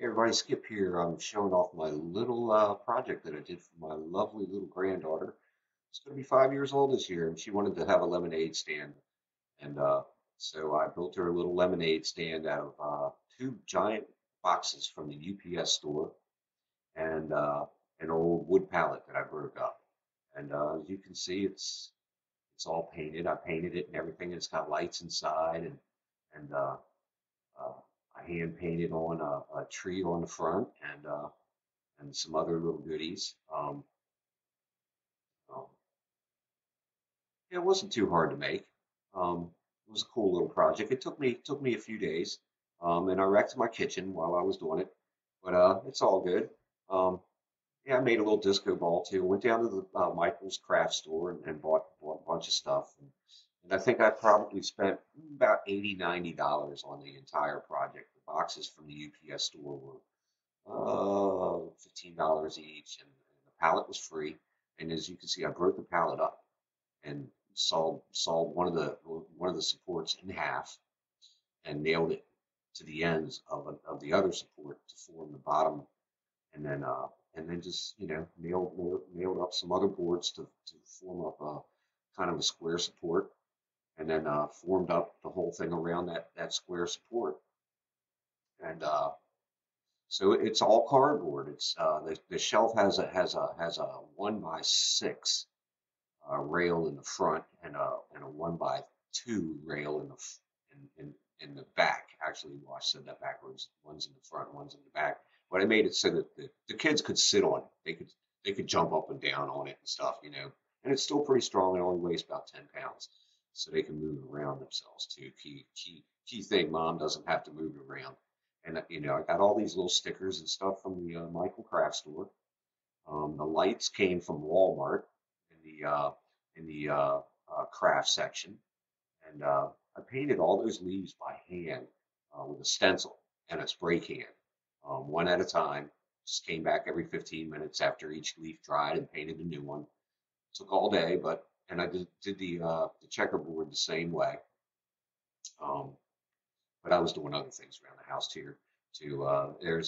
Hey everybody, Skip here. I'm showing off my little project that I did for my lovely little granddaughter. She's going to be 5 years old this year, and she wanted to have a lemonade stand. And so I built her a little lemonade stand out of two giant boxes from the UPS store and an old wood pallet that I broke up. And as you can see, it's all painted. I painted it and everything. It's got lights inside, and uh, I hand painted on a tree on the front and some other little goodies. Um, it wasn't too hard to make. It was a cool little project. It took me a few days, and I wrecked my kitchen while I was doing it, but it's all good. Um, yeah, I made a little disco ball too. Went down to the Michael's craft store and bought a bunch of stuff. And I think I probably spent about 80, $90 on the entire project. The boxes from the UPS store were $15 each, and the pallet was free. And as you can see, I broke the pallet up and sawed one of the supports in half and nailed it to the ends of the other support to form the bottom, and then just nailed up some other boards to form up a kind of a square support, and then formed up the whole thing around that square support. And so it's all cardboard. It's the shelf has a 1x6 rail in the front and a 1x2 rail in the back. Actually, well, I said that backwards. One's in the front, one's in the back. But I made it so that the kids could sit on it. They could jump up and down on it and stuff, you know. And it's still pretty strong. It only weighs about 10 pounds, so they can move around themselves too. Key thing, mom doesn't have to move around. And I got all these little stickers and stuff from the Michael Craft Store. The lights came from Walmart in the craft section, and I painted all those leaves by hand with a stencil and a spray can, one at a time. Just came back every 15 minutes after each leaf dried and painted a new one. Took all day, and I did the checkerboard the same way. Um, but I was doing other things around the house too.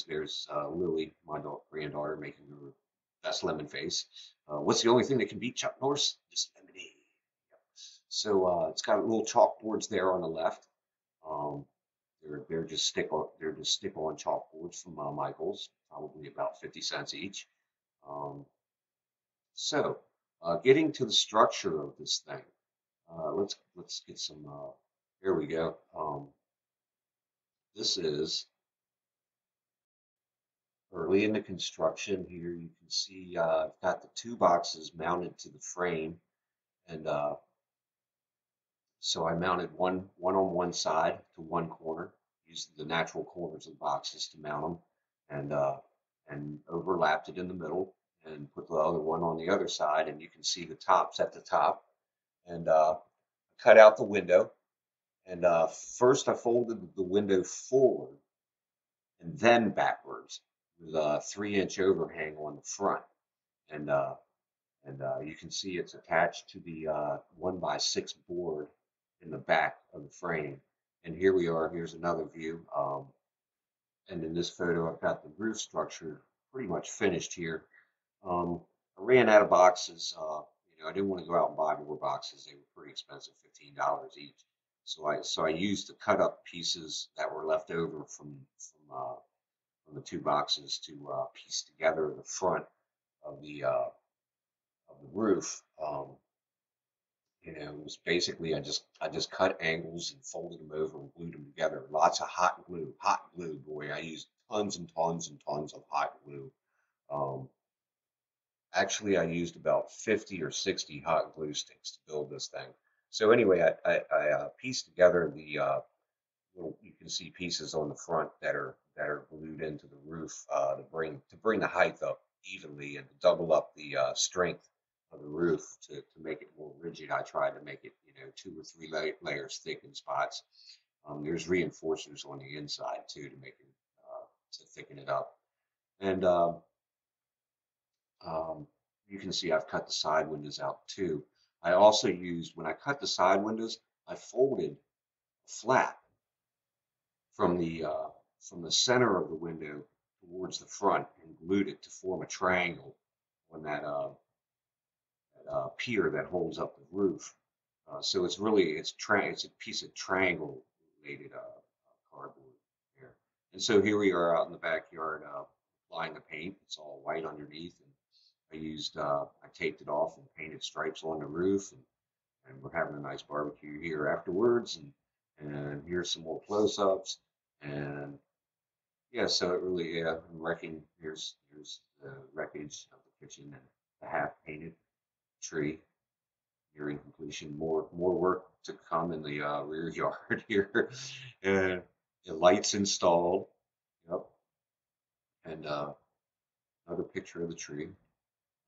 There's Lily, my granddaughter, making her best lemon face. What's the only thing that can beat Chuck Norris? Just lemonade. Yep. So it's got little chalkboards there on the left. Um, they're just stick on chalkboards from Michaels, probably about 50 cents each. Um, so getting to the structure of this thing, let's get some. Here we go. This is early in the construction. Here you can see I've got the two boxes mounted to the frame, and so I mounted one on one side to one corner, used the natural corners of the boxes to mount them, and overlapped it in the middle, and put the other one on the other side, and you can see the tops at the top, and cut out the window, and first I folded the window forward and then backwards with a 3-inch overhang on the front, and you can see it's attached to the 1x6 board in the back of the frame. And here we are. Here's another view. And in this photo, I've got the roof structure pretty much finished here. I ran out of boxes. I didn't want to go out and buy more boxes. They were pretty expensive, $15 each. So I used the cut up pieces that were left over from the two boxes to piece together the front of the roof. It was basically I just cut angles and folded them over and glued them together. Lots of hot glue, boy. I used tons and tons and tons of hot glue. Um, Actually, I used about 50 or 60 hot glue sticks to build this thing. So anyway, I pieced together the you can see pieces on the front that are glued into the roof to bring the height up evenly and to double up the strength of the roof to make it more rigid. I tried to make it 2 or 3 layers thick in spots. There's reinforcers on the inside too to make it to thicken it up. And um, you can see I've cut the side windows out too. I also used, when I cut the side windows, I folded flat from the center of the window towards the front and glued it to form a triangle on that, pier that holds up the roof. So it's really it's a piece of triangulated cardboard here. And so here we are out in the backyard applying the paint. It's all white underneath, and I taped it off and painted stripes on the roof, and we're having a nice barbecue here afterwards. And here's some more close-ups, and yeah, so it really, yeah, I'm wrecking. Here's the wreckage of the kitchen and the half painted tree nearing completion. More work to come in the rear yard here, and the lights installed. Yep, and another picture of the tree.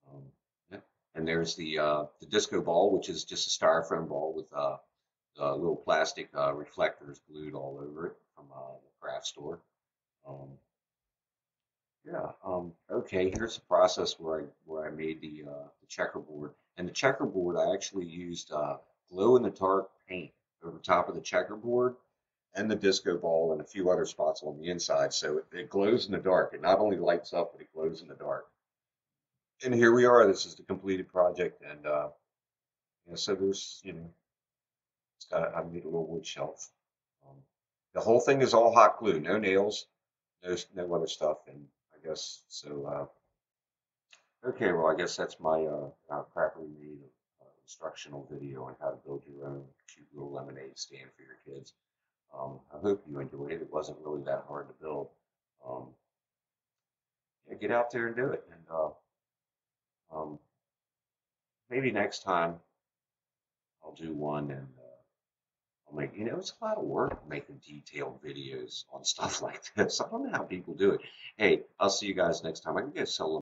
Um, yep. And there's the disco ball, which is just a styrofoam ball with little plastic reflectors glued all over it from the craft store. Um, yeah. Okay. Here's the process where I made the checkerboard, and the checkerboard I actually used glow in the dark paint over top of the checkerboard and the disco ball and a few other spots on the inside, so it glows in the dark. It not only lights up, but it glows in the dark. And here we are. This is the completed project, and yeah, so there's I made a little wood shelf. Um, the whole thing is all hot glue, no nails, no other stuff, and I guess so. Okay, well, I guess that's my properly made instructional video on how to build your own cute little lemonade stand for your kids. I hope you enjoyed it. It wasn't really that hard to build. Um, yeah, get out there and do it, and um, maybe next time I'll do one and. I'll make, it's a lot of work making detailed videos on stuff like this. I don't know how people do it. Hey, I'll see you guys next time. I can get solo.